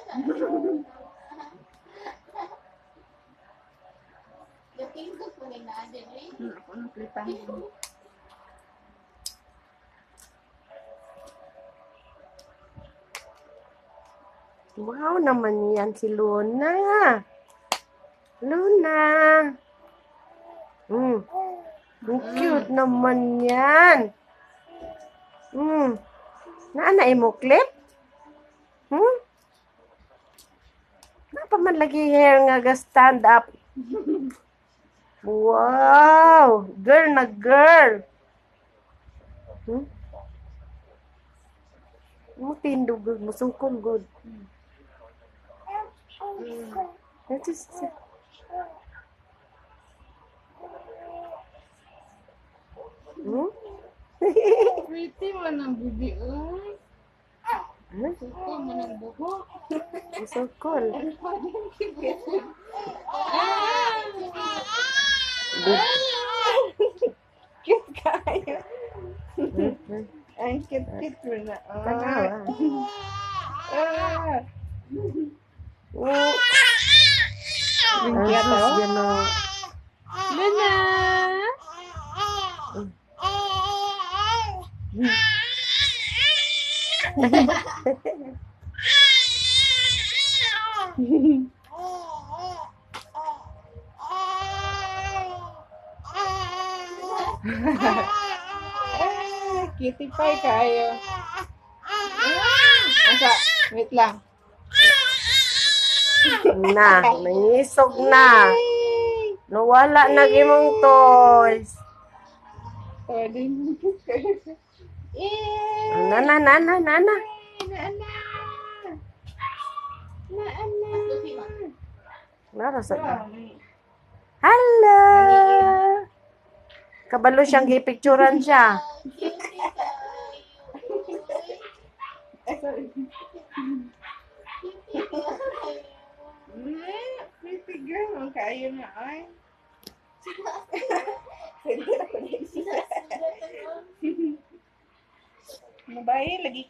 Ako nang klipan. Wow naman yan si Luna. Luna. Ang cute naman yan. Naanay mo clip? Napa man lagi hair nga ga stand up? Wow! Girl na girl! Mo tindog good, musukol good. That is Pretty man ang bibi. Suko man ang buhok. musukol. Cute kayo. Ay, cute mo na. Luna! Kitty pie kayo. Asa, wait lang. Na, nangisog na. Nawala na gimong toys. Nana. Naana. Narasa ka. Hello! Kabalo siyang gipicturan siya. Pretty girl. Ang kayo na ay. Mabayi, lagi ka.